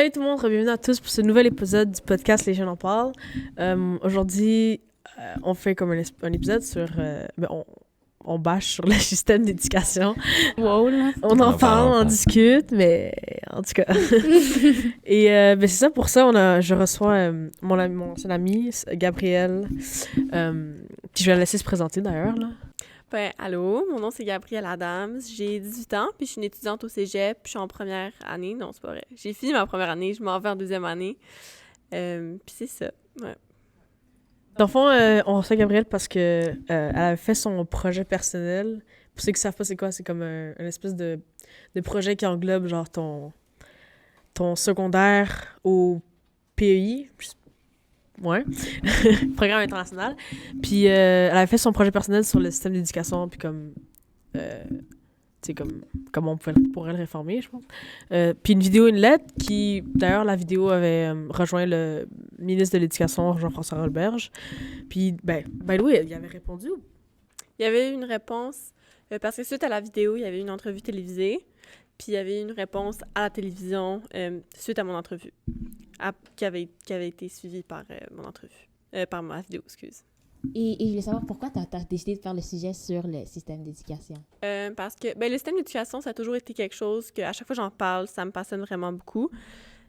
salut tout le monde, bienvenue à tous pour ce nouvel épisode du podcast Les Jeunes en parlent. Aujourd'hui, on fait comme un épisode sur... on bâche sur le système d'éducation. Wow, là. On en parle, on discute, mais en tout cas. Et c'est ça, pour ça, je reçois mon seul ami, Gabrielle. Puis je vais la laisser se présenter d'ailleurs, là. Ben, allô, mon nom c'est Gabrielle Adams, j'ai 18 ans, puis je suis une étudiante au cégep, puis je suis en première année. Non, c'est pas vrai. J'ai fini ma première année, je m'en vais en deuxième année. Puis c'est ça, ouais. Dans le fond, on reçoit Gabrielle parce que elle a fait son projet personnel. Pour ceux qui savent pas c'est quoi, c'est comme un espèce de projet qui englobe genre ton secondaire au PEI. Ouais. Programme international. Puis elle a fait son projet personnel sur le système d'éducation, puis comme... tu sais, comme comment on pourrait le réformer, je pense. Puis une vidéo, une lettre, qui... D'ailleurs, la vidéo avait rejoint le ministre de l'Éducation, Jean-François Rolberge. Puis, by the way, il avait répondu. Il y avait eu une réponse, parce que suite à la vidéo, il y avait une entrevue télévisée, puis il y avait eu une réponse à la télévision suite à mon entrevue, qui avait été suivie par mon entrevue, par ma vidéo, excuse. Et je voulais savoir pourquoi tu as décidé de faire le sujet sur le système d'éducation. Parce que le système d'éducation, ça a toujours été quelque chose que, à chaque fois que j'en parle, ça me passionne vraiment beaucoup.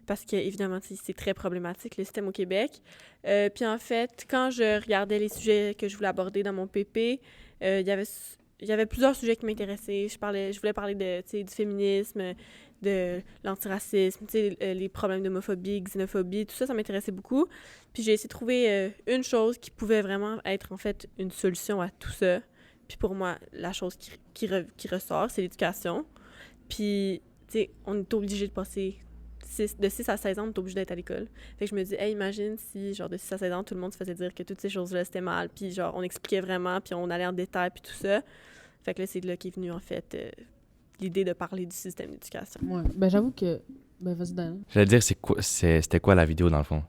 Parce que, évidemment, c'est très problématique, le système au Québec. Puis en fait, quand je regardais les sujets que je voulais aborder dans mon PP, il y avait plusieurs sujets qui m'intéressaient. Je voulais parler du féminisme, de l'antiracisme, les problèmes d'homophobie, xénophobie, tout ça, ça m'intéressait beaucoup. Puis j'ai essayé de trouver une chose qui pouvait vraiment être, en fait, une solution à tout ça. Puis pour moi, la chose qui ressort, c'est l'éducation. Puis, on est obligé de passer... de 6 à 16 ans, on est obligé d'être à l'école. Fait que je me dis, hey, imagine si, genre, de 6 à 16 ans, tout le monde se faisait dire que toutes ces choses-là, c'était mal, puis genre, on expliquait vraiment, puis on allait en détail, puis tout ça. Fait que là, c'est là qu'est venue, en fait, l'idée de parler du système d'éducation. Ouais, j'avoue que... vas-y, Dan. J'allais dire, c'était quoi la vidéo, dans le fond?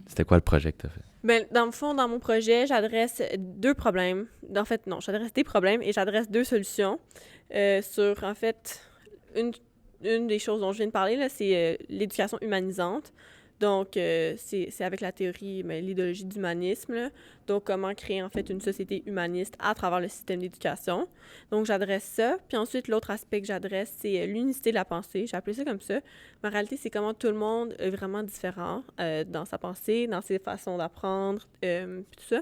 C'était quoi le projet que t'as fait? Dans le fond, dans mon projet, j'adresse 2 problèmes. En fait, non, j'adresse des problèmes et j'adresse 2 solutions sur, en fait, une des choses dont je viens de parler, là, c'est l'éducation humanisante. Donc, c'est avec la théorie, l'idéologie d'humanisme, là. Donc, comment créer, en fait, une société humaniste à travers le système d'éducation. Donc, j'adresse ça. Puis ensuite, l'autre aspect que j'adresse, c'est l'unicité de la pensée. J'ai appelé ça comme ça. Mais en réalité, c'est comment tout le monde est vraiment différent dans sa pensée, dans ses façons d'apprendre, puis tout ça.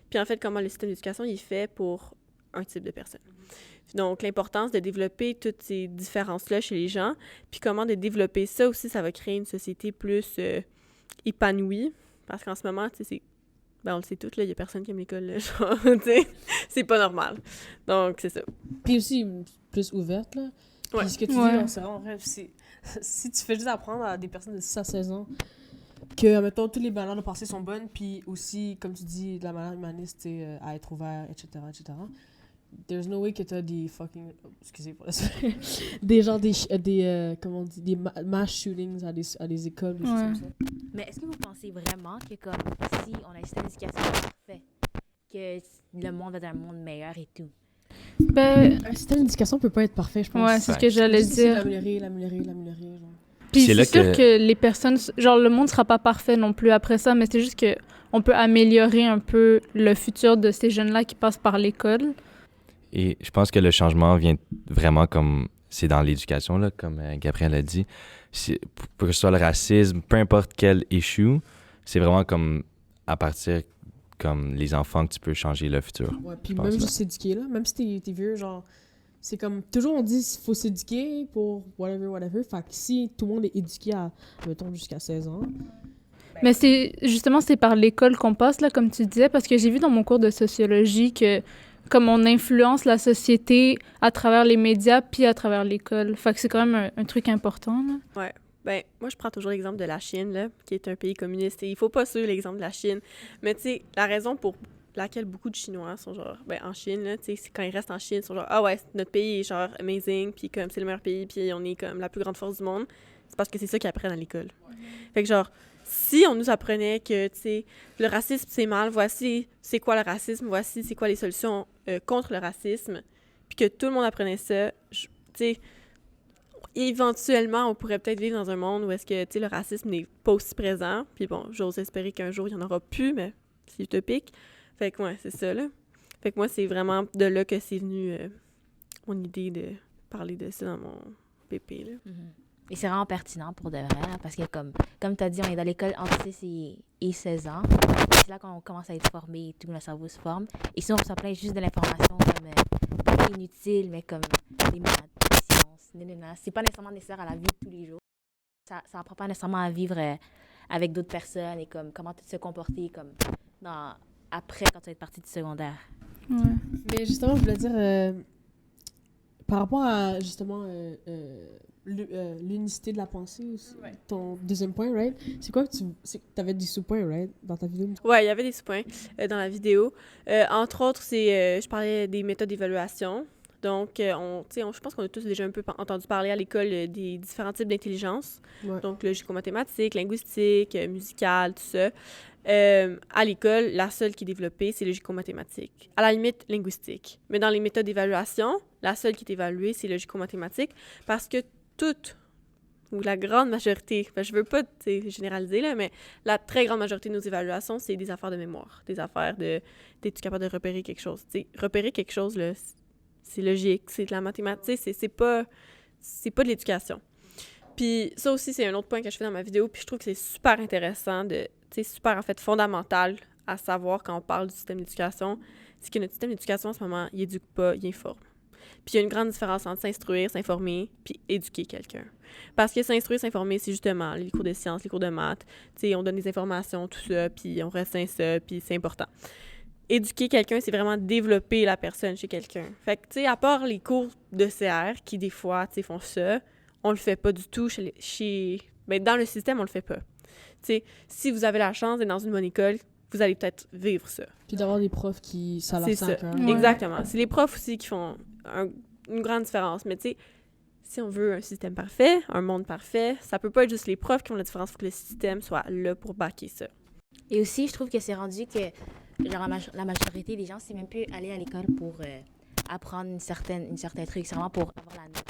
Puis en fait, comment le système d'éducation il est fait pour un type de personne. Donc, l'importance de développer toutes ces différences-là chez les gens, puis comment de développer ça aussi, ça va créer une société plus épanouie, parce qu'en ce moment, tu sais, on le sait tous, là, il y a personne qui aime l'école, là, genre, tu sais, c'est pas normal. Donc, c'est ça. Puis aussi, plus ouverte, là. Puis Ouais. ce que tu dis, c'est vraiment vrai, si tu fais juste apprendre à des personnes de 6 à 16 ans que, mettons, tous les manières de penser sont bonnes, puis aussi, comme tu dis, de la manière humaniste, à être ouvert, etc., there's no way que t'as des fucking... excusez pour la des gens, comment on dit, des mass shootings à des écoles, des choses comme ça. Mais est-ce que vous pensez vraiment que comme si on a un système d'éducation parfait, que le monde va être un monde meilleur et tout? Un système d'éducation peut pas être parfait, je pense. Ouais, c'est ce que j'allais dire. L'améliorer, genre. Puis C'est c'est là sûr que les personnes... Genre, le monde sera pas parfait non plus après ça, mais c'est juste que on peut améliorer un peu le futur de ces jeunes-là qui passent par l'école. Et je pense que le changement vient vraiment comme... C'est dans l'éducation, là, comme Gabrielle a dit. Pour que ce soit le racisme, peu importe quel issue, c'est vraiment comme à partir comme les enfants que tu peux changer le futur. Ouais, puis même juste s'éduquer, là. Même si t'es vieux, genre... C'est comme... Toujours, on dit qu'il faut s'éduquer pour whatever. Fait que si tout le monde est éduqué à, mettons, jusqu'à 16 ans... Mais c'est par l'école qu'on passe, là, comme tu disais, parce que j'ai vu dans mon cours de sociologie que comme on influence la société à travers les médias puis à travers l'école. Fait que c'est quand même un truc important, là. Ouais. Moi, je prends toujours l'exemple de la Chine, là, qui est un pays communiste. Et il faut pas suivre l'exemple de la Chine. Mais tu sais, la raison pour laquelle beaucoup de Chinois sont genre, en Chine, là, tu sais, quand ils restent en Chine, ils sont genre, ah ouais, notre pays est genre amazing, puis comme c'est le meilleur pays, puis on est comme la plus grande force du monde. C'est parce que c'est ça qu'ils apprennent à l'école. Ouais. Fait que genre, si on nous apprenait que, tu sais, le racisme, c'est mal, voici c'est quoi le racisme, voici c'est quoi les solutions contre le racisme, puis que tout le monde apprenait ça, tu sais, éventuellement, on pourrait peut-être vivre dans un monde où est-ce que, tu sais, le racisme n'est pas aussi présent. Puis bon, j'ose espérer qu'un jour, il n'y en aura plus, mais c'est utopique. Fait que, ouais, c'est ça, là. Fait que moi, c'est vraiment de là que c'est venu mon idée de parler de ça dans mon PP, là. Et c'est vraiment pertinent pour de vrai, hein, parce que comme tu as dit, on est dans l'école entre 6 et 16 ans. C'est là qu'on commence à être formé et tout, le cerveau se forme. Et sinon, on reçoit plein juste de l'information comme pas inutile, mais comme les maths, les sciences, nanana. C'est pas nécessairement nécessaire à la vie de tous les jours. Ça apprend pas nécessairement à vivre avec d'autres personnes et comme comment se comporter comme après quand tu vas être parti du secondaire. Ouais. Mais justement, je voulais dire, par rapport à justement l'unicité de la pensée, ton deuxième point, right? C'est quoi que t'avais des sous-points, right, dans ta vidéo? Ouais, il y avait des sous-points dans la vidéo. Entre autres, je parlais des méthodes d'évaluation. Donc, je pense qu'on a tous déjà un peu entendu parler à l'école des différents types d'intelligence. Ouais. Donc, logico-mathématique, linguistique, musicale, tout ça. À l'école, la seule qui est développée, c'est logico-mathématique. À la limite, linguistique. Mais dans les méthodes d'évaluation, la seule qui est évaluée, c'est logico-mathématique parce que ou la grande majorité, je veux pas généraliser, là, mais la très grande majorité de nos évaluations, c'est des affaires de mémoire, des affaires d'être capable de repérer quelque chose. T'sais, repérer quelque chose, là, c'est logique, c'est de la mathématique, c'est pas de l'éducation. Puis ça aussi, c'est un autre point que je fais dans ma vidéo, puis je trouve que c'est super intéressant, super en fait fondamental à savoir quand on parle du système d'éducation, c'est que notre système d'éducation en ce moment, il éduque pas, il informe. Puis il y a une grande différence entre s'instruire, s'informer, puis éduquer quelqu'un. Parce que s'instruire, s'informer, c'est justement les cours de sciences, les cours de maths, on donne des informations, tout ça, puis on retient ça, puis c'est important. Éduquer quelqu'un, c'est vraiment développer la personne chez quelqu'un. Fait que, tu sais, à part les cours de CR, qui des fois, tu sais, font ça, on le fait pas du tout ben, dans le système, on le fait pas. Tu sais, si vous avez la chance d'être dans une bonne école, vous allez peut-être vivre ça. Puis d'avoir des profs qui... Ça leur C'est tient ça, à cœur. Ouais. exactement. C'est les profs aussi qui font une grande différence. Mais tu sais, si on veut un système parfait, un monde parfait, ça peut pas être juste les profs qui font la différence. Il faut que le système soit là pour backer ça. Et aussi, je trouve que c'est rendu que genre, la majorité des gens, c'est même plus aller à l'école pour apprendre une certaine truc. C'est vraiment pour avoir la note.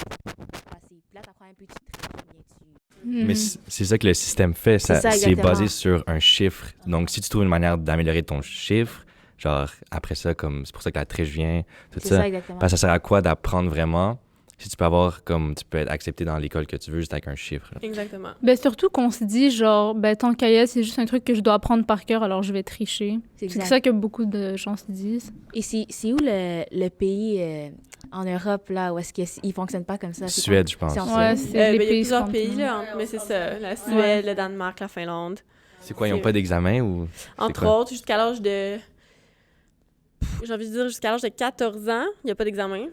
C'est plate, t'apprends un peu, tu triches, bien tu... Mais c'est ça que le système fait. C'est ça, C'est exactement. basé sur un chiffre. Donc, si tu trouves une manière d'améliorer ton chiffre, genre, après ça, comme c'est pour ça que la triche vient, tout C'est ça. ça, exactement. Parce que ça sert à quoi d'apprendre vraiment si tu peux avoir, comme, tu peux être accepté dans l'école que tu veux juste avec un chiffre. Là. Exactement. Ben surtout qu'on se dit, genre, ben tant qu'à y être, c'est juste un truc que je dois apprendre par cœur, alors je vais tricher. C'est C'est exact. ça que beaucoup de gens se disent. Et c'est où le pays en Europe, là, où est-ce qu'ils fonctionnent pas comme ça? C'est Suède, je pense. C'est en Ouais, Suède. c'est les Il y a pays plusieurs pays, scandinaves. là, mais c'est ça. La Suède, Ouais. le Danemark, la Finlande. C'est quoi, ils n'ont pas d'examen ou... Entre quoi? autres, jusqu'à l'âge de... J'ai envie de dire jusqu'à l'âge de 14 ans, il n'y a pas d'examen.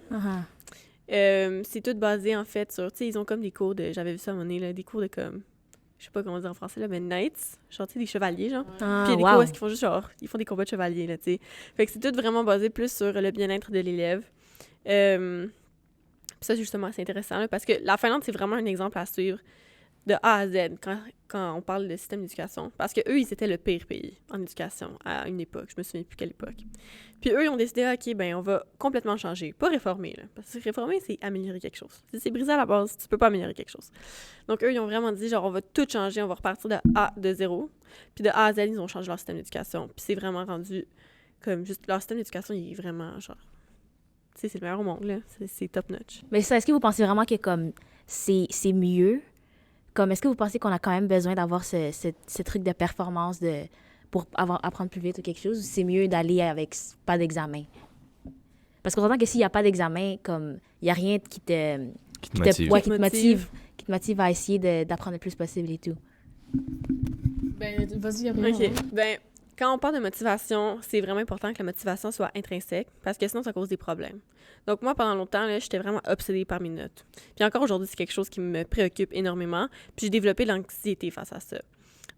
C'est tout basé, en fait, sur... Tu sais, ils ont comme des cours de... J'avais vu ça à un moment donné, là, des cours de comme... Je sais pas comment dire en français, là, mais knights. Genre, tu sais, des chevaliers, genre. Ah, Puis il y a des wow. cours où est-ce qu'ils font juste, genre... Ils font des combats de chevaliers, là, tu sais. Fait que c'est tout vraiment basé plus sur le bien-être de l'élève. Puis ça, justement, c'est intéressant, là, parce que la Finlande, c'est vraiment un exemple à suivre de A à Z quand on parle de système d'éducation. Parce que eux, ils étaient le pire pays en éducation à une époque. Je me souviens plus quelle époque. Puis eux, ils ont décidé, OK, ben on va complètement changer. Pas réformer, là. Parce que réformer, c'est améliorer quelque chose. Si c'est brisé à la base, tu peux pas améliorer quelque chose. Donc eux, ils ont vraiment dit, genre, on va tout changer, on va repartir de zéro. Puis de A à Z, ils ont changé leur système d'éducation. Puis c'est vraiment rendu comme juste... Leur système d'éducation, il est vraiment, genre... Tu sais, c'est le meilleur au monde, là. C'est top notch. Mais ça, est-ce que vous pensez vraiment que comme c'est mieux? Comme, est-ce que vous pensez qu'on a quand même besoin d'avoir ce truc de performance pour apprendre plus vite ou quelque chose? Ou c'est mieux d'aller avec pas d'examen? Parce qu'on s'entend que s'il n'y a pas d'examen, comme, il n'y a rien qui te motive. ouais, qui te motive à essayer d'apprendre le plus possible et tout. Ben, vas-y, Gabriel. OK. Ben, quand on parle de motivation, c'est vraiment important que la motivation soit intrinsèque parce que sinon, ça cause des problèmes. Donc, moi, pendant longtemps, là, j'étais vraiment obsédée par mes notes. Puis encore aujourd'hui, c'est quelque chose qui me préoccupe énormément. Puis j'ai développé de l'anxiété face à ça.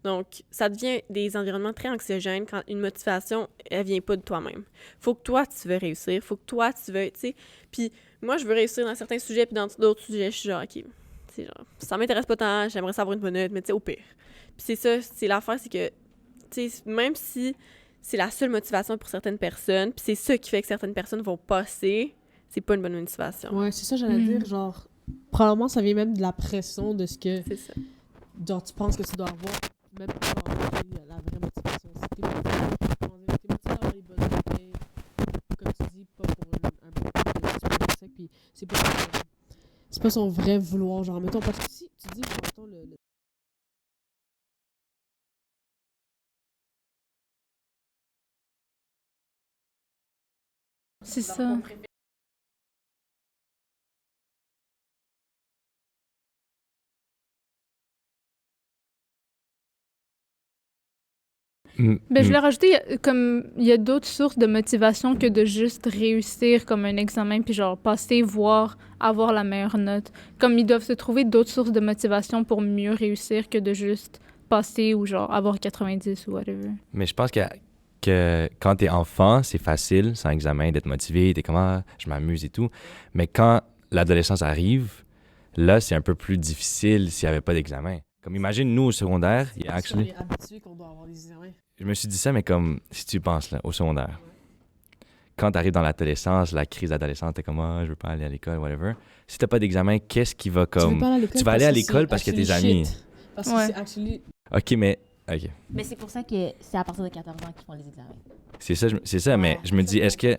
Donc, ça devient des environnements très anxiogènes quand une motivation, elle vient pas de toi-même. Faut que toi, tu veux réussir. Faut que toi, tu veux, tu sais. Puis moi, je veux réussir dans certains sujets, puis dans d'autres sujets, je suis genre, OK, c'est genre, ça m'intéresse pas tant, j'aimerais savoir une bonne note, mais tu sais, au pire. Puis c'est ça, c'est l'affaire, c'est que tu sais, même si c'est la seule motivation pour certaines personnes, puis c'est ça qui fait que certaines personnes vont passer, c'est pas une bonne motivation. Ouais, c'est ça, j'allais dire, genre, probablement, ça vient même de la pression de ce que, C'est ça. genre, tu penses que tu dois avoir, même pas la vraie motivation. Si t'es motivé d'avoir les bonnes notes, mais comme tu dis, pas pour un bon coup, puis c'est pas son vrai vouloir, genre, mettons, parce que si tu dis, genre, mettons, C'est ça. Ben, je voulais rajouter, il y a d'autres sources de motivation que de juste réussir comme un examen, puis genre passer, voir, avoir la meilleure note. Comme ils doivent se trouver d'autres sources de motivation pour mieux réussir que de juste passer ou genre avoir 90 ou whatever. Mais je pense que quand t'es enfant, c'est facile, sans examen, d'être motivé, t'es comme ah, je m'amuse et tout. Mais quand l'adolescence arrive, là, c'est un peu plus difficile s'il n'y avait pas d'examen. Comme imagine, nous, au secondaire, il y a on est habitué qu'on doit avoir des examens. Je me suis dit ça, mais comme, si tu penses, là, au secondaire, quand t'arrives dans l'adolescence, la crise d'adolescence, t'es comme, ah, je veux pas aller à l'école, whatever. Si t'as pas d'examen, qu'est-ce qui va comme... Tu vas aller à l'école parce que tes amis... Parce que c'est actually... OK, mais... OK. Mais c'est pour ça que c'est à partir de 14 ans qu'ils font les examens. C'est ça, mais je me dis, est-ce que...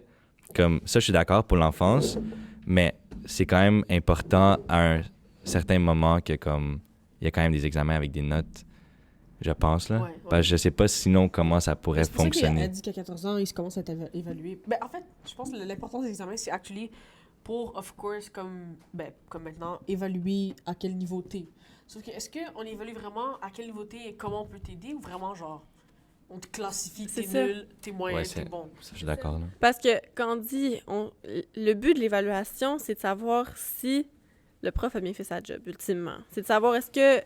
Comme ça, je suis d'accord pour l'enfance, mais c'est quand même important à un certain moment que, comme, il y a quand même des examens avec des notes, je pense, là. Parce que je sais pas sinon comment ça pourrait fonctionner. C'est pour ça qu'il a dit qu'à 14 ans, il commence à être évalué. Ben, en fait, je pense que l'importance des examens, c'est actually pour, of course, comme maintenant, évaluer à quel niveau t'es. Sauf que, est-ce qu'on évalue vraiment à quel niveau t'es et comment on peut t'aider, ou vraiment, genre, on te classifie, t'es nul, t'es moyen, t'es bon. Ça, je suis d'accord, là. Parce que quand on dit, le but de l'évaluation, c'est de savoir si le prof a bien fait sa job, ultimement. C'est de savoir est-ce que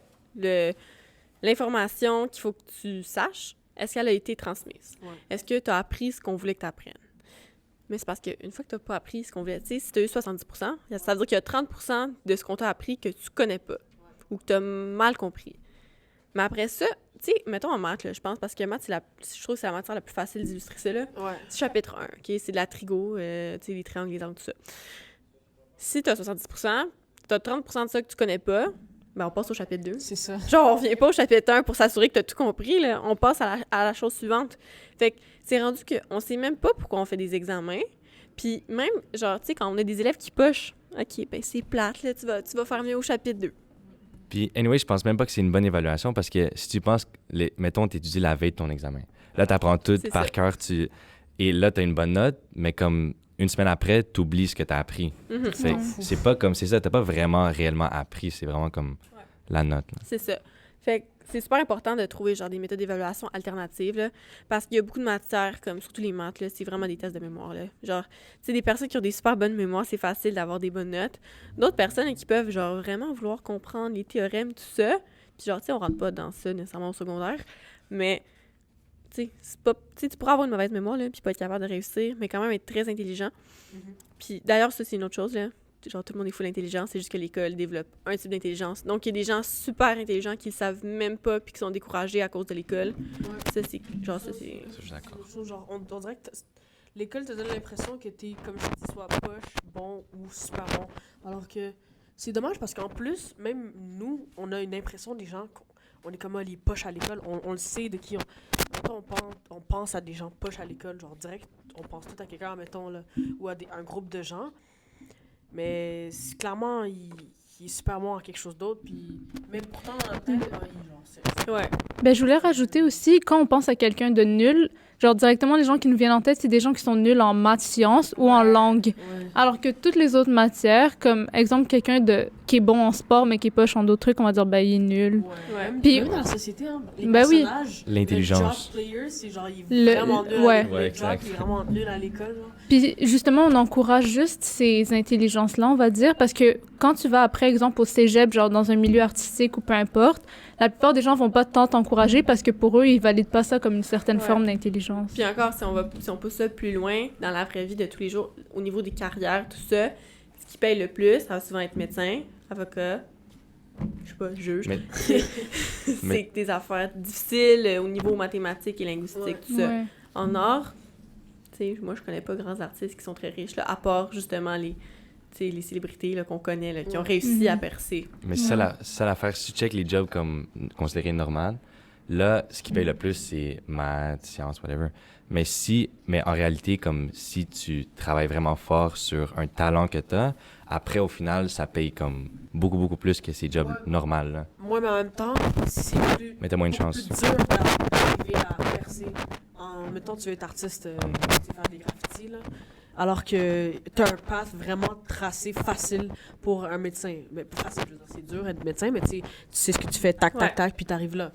l'information qu'il faut que tu saches, est-ce qu'elle a été transmise? Ouais. Est-ce que tu as appris ce qu'on voulait que tu apprennes? Mais c'est parce qu'une fois que tu n'as pas appris ce qu'on voulait, tu sais, si tu as eu 70 ça veut dire qu'il y a 30 de ce qu'on t'a appris que tu connais pas ou que tu as mal compris. Mais après ça, tu sais, mettons en maths, là, je pense, parce que maths, je trouve que c'est la matière la plus facile d'illustrer ça, là. Ouais. C'est chapitre 1, OK? C'est de la trigo, tu sais, les triangles, les angles, tout ça. Si tu as 70 tu as 30 de ça que tu connais pas, ben on passe au chapitre 2. C'est ça. Genre, on revient pas au chapitre 1 pour s'assurer que tu as tout compris, là. On passe à la chose suivante. Fait que c'est rendu qu'on sait même pas pourquoi on fait des examens. Puis même, genre, tu sais, quand on a des élèves qui pochent, OK, ben c'est plate, là, tu vas faire mieux au chapitre 2. Puis, anyway, je pense même pas que c'est une bonne évaluation parce que si tu penses, mettons, tu étudies la veille de ton examen. Là, tu apprends tout par cœur, et là, tu as une bonne note, mais comme une semaine après, tu oublies ce que tu as appris. C'est pas comme, c'est ça, tu pas vraiment réellement appris, c'est vraiment comme la note. Là. C'est ça. Fait que c'est super important de trouver genre des méthodes d'évaluation alternatives, là, parce qu'il y a beaucoup de matières, comme surtout les maths, là, c'est vraiment des tests de mémoire. Là. Genre, c'est des personnes qui ont des super bonnes mémoires, c'est facile d'avoir des bonnes notes. D'autres personnes qui peuvent genre vraiment vouloir comprendre les théorèmes, tout ça. Puis genre, tu sais, on rentre pas dans ça nécessairement au secondaire, mais tu sais, c'est pas, tu pourras avoir une mauvaise mémoire, là, puis pas être capable de réussir, mais quand même être très intelligent. Puis d'ailleurs, ça, c'est une autre chose, là. Genre, tout le monde est full intelligent, c'est juste que l'école développe un type d'intelligence. Donc, il y a des gens super intelligents qui le savent même pas puis qui sont découragés à cause de l'école. Ouais. Ça, c'est... Genre, ça, c'est... Je suis d'accord. Genre, on dirait que l'école te donne l'impression que t'es, comme je dis, soit poche, bon ou super bon. Alors que c'est dommage parce qu'en plus, même nous, on a une impression des gens... On est comme les poches à l'école. On le sait de qui on pense à des gens poches à l'école. Genre, direct, on pense tout à quelqu'un, mettons, là, ou à un groupe de gens. Mais clairement, il est super bon en quelque chose d'autre. Puis, mais pourtant, dans notre tête, c'est... Ouais. Ben, je voulais rajouter aussi, quand on pense à quelqu'un de nul, genre directement, les gens qui nous viennent en tête, c'est des gens qui sont nuls en maths, sciences ou en langue. Ouais. Alors que toutes les autres matières, comme exemple, quelqu'un qui est bon en sport, mais qui est poche en d'autres trucs, on va dire, ben, il est nul. Ouais. Puis, même dans la société, hein, les ben oui. personnages, l'intelligence. le job player, c'est genre, il est vraiment nul ouais. à l'école. Ouais, Le job, exact. il est vraiment nul à l'école. Genre. Puis justement, on encourage juste ces intelligences-là, on va dire, parce que quand tu vas, après exemple, au cégep, genre dans un milieu artistique ou peu importe, la plupart des gens vont pas tant t'encourager parce que pour eux, ils valident pas ça comme une certaine forme d'intelligence. Puis encore, si on pousse ça plus loin, dans la vraie vie de tous les jours, au niveau des carrières, tout ça, ce qui paye le plus, ça va souvent être médecin, avocat, je sais pas, juge. Mais- C'est des affaires difficiles au niveau mathématique et linguistique, tout ça. Ouais. En art, tu sais, moi, je connais pas grands artistes qui sont très riches, là, à part, justement, tu sais, les célébrités là, qu'on connaît, là, qui ont réussi à percer. Mais c'est ça l'affaire. Si tu check les jobs comme considérés normaux, là, ce qui paye le plus, c'est maths, sciences, whatever. Mais en réalité, comme si tu travailles vraiment fort sur un talent que tu as, après, au final, ça paye comme beaucoup, beaucoup plus que ces jobs normaux, là. Moi, mais en même temps, c'est plus... Mais t'as moins de chance. plus dur d'arriver à percer. Mettons, tu veux être artiste, tu sais, faire des graffitis, là. Alors que t'as un path vraiment tracé, facile pour un médecin. Mais pas facile, je veux dire, c'est dur d'être médecin, mais tu sais ce que tu fais, tac, tac, tac, puis t'arrives là.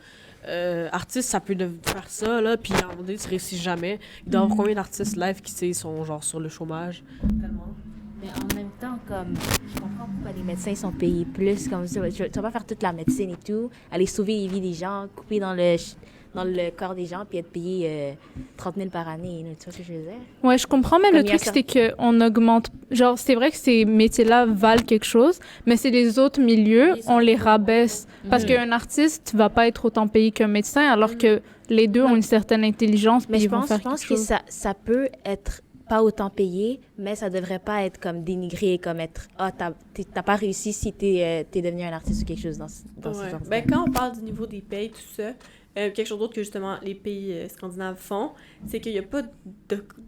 Artiste, ça peut faire ça, là, puis à un moment donné, tu réussis jamais. Il doit y avoir combien d'artistes live qui, tu sais, sont genre sur le chômage? Tellement. Mais en même temps, comme, je comprends pourquoi les médecins sont payés plus. Comme ça, tu vas pas faire toute la médecine et tout, aller sauver les vies des gens, couper dans le corps des gens, puis être payé 30 000 par année. Tu vois ce que je veux dire? Ouais, je comprends, mais Comme le truc, c'est qu'on augmente... Genre, c'est vrai que ces métiers-là valent quelque chose, mais c'est les autres milieux, on les rabaisse. Parce qu'un artiste va pas être autant payé qu'un médecin, alors que les deux ont une certaine intelligence, Mais puis je ils vont faire pense quelque que chose. ça peut être pas autant payé, mais ça devrait pas être comme dénigré, comme être « Ah, t'as pas réussi si t'es devenu un artiste ou quelque chose dans ce genre de Ben, quand on parle du niveau des payes, tout ça, quelque chose d'autre que justement les pays scandinaves font, c'est qu'il n'y a pas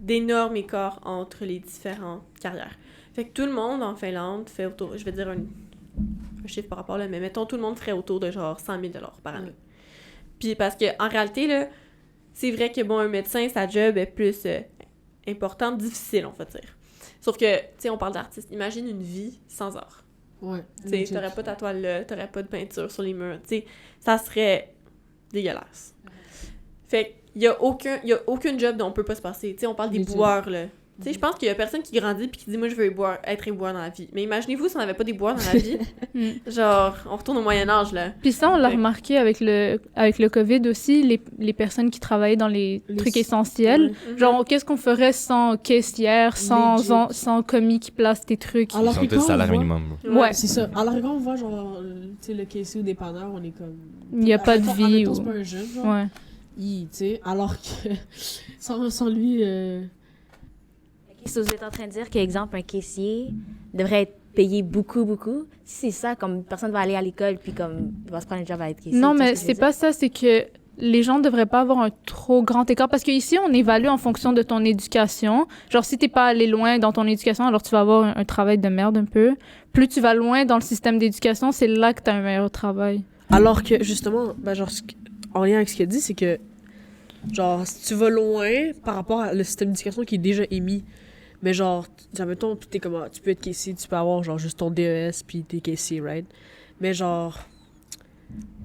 d'énorme écart entre les différentes carrières. Fait que tout le monde en Finlande fait autour, je vais dire un chiffre par rapport là, mais mettons tout le monde ferait autour de genre 100 000 $ par année. Puis parce que en réalité, là, c'est vrai que bon, un médecin, sa job est plus importante, difficile, on va dire. Sauf que, tu sais, on parle d'artiste. Imagine une vie sans art. Ouais. Tu sais, t'aurais pas ta toile là, t'aurais pas de peinture sur les murs. Tu sais, ça serait dégueulasse. Fait qu'il y a aucune job dont on peut pas se passer. Tu sais, on parle des boueurs, là. Tu sais, je pense qu'il y a personne qui grandit puis qui dit « Moi, je veux être éboueur dans la vie ». Mais imaginez-vous si on n'avait pas des boueurs dans la vie. Genre, on retourne au Moyen-Âge, là. Puis ça, on l'a remarqué avec le COVID aussi, les personnes qui travaillaient dans les trucs essentiels. Genre, qu'est-ce qu'on ferait sans caissière, sans commis qui place tes trucs? Ils sont tous salaire minimum. Ouais. C'est ça. Alors quand on voit, genre, tu sais, le caissier ou dépanneur, on est comme... Il n'y a pas de vie. C'est pas un jeune, genre. Ouais. Tu sais, alors que sans lui... Si vous êtes en train de dire qu'exemple, un caissier devrait être payé beaucoup, beaucoup, si c'est ça, comme personne va aller à l'école puis comme va se prendre un job à être caissier. Non, mais c'est pas ça, c'est que les gens ne devraient pas avoir un trop grand écart. Parce qu'ici, on évalue en fonction de ton éducation. Genre, si t'es pas allé loin dans ton éducation, alors tu vas avoir un travail de merde un peu. Plus tu vas loin dans le système d'éducation, c'est là que t'as un meilleur travail. Alors que, justement, ben, genre, en lien avec ce qu'il a dit, c'est que, genre, si tu vas loin par rapport au système d'éducation qui est déjà émis, mais genre, mettons, tu peux être caissier, tu peux avoir, genre, juste ton DES, puis t'es caissier, right? Mais genre,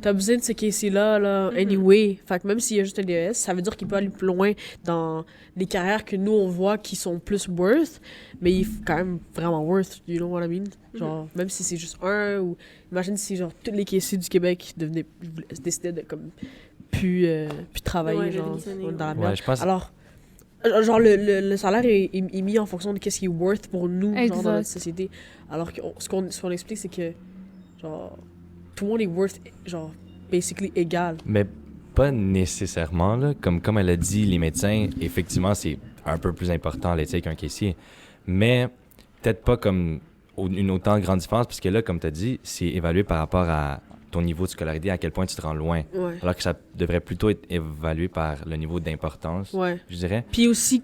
t'as besoin de ce caissier-là, là, anyway. Fait que même s'il y a juste un DES, ça veut dire qu'il peut aller plus loin dans les carrières que nous, on voit qui sont plus worth, mais il est quand même vraiment worth, you know what I mean? Genre, même si c'est juste un, ou imagine si, genre, tous les caissiers du Québec décidaient de, comme, plus travailler, genre, dans la merde. Ouais, je pense... Alors, genre, le salaire est mis en fonction de qu'est-ce qui est worth pour nous, genre, dans notre société. Alors que ce qu'on explique, c'est que, genre, tout le monde est worth, genre, basically égal. Mais pas nécessairement, là. Comme elle a dit, les médecins, effectivement, c'est un peu plus important l'éthique qu'un caissier. Mais peut-être pas comme une autant grande différence, parce que là, comme tu as dit, c'est évalué par rapport à ton niveau de scolarité, à quel point tu te rends loin. Ouais. Alors que ça devrait plutôt être évalué par le niveau d'importance, Ouais. je dirais. Puis aussi,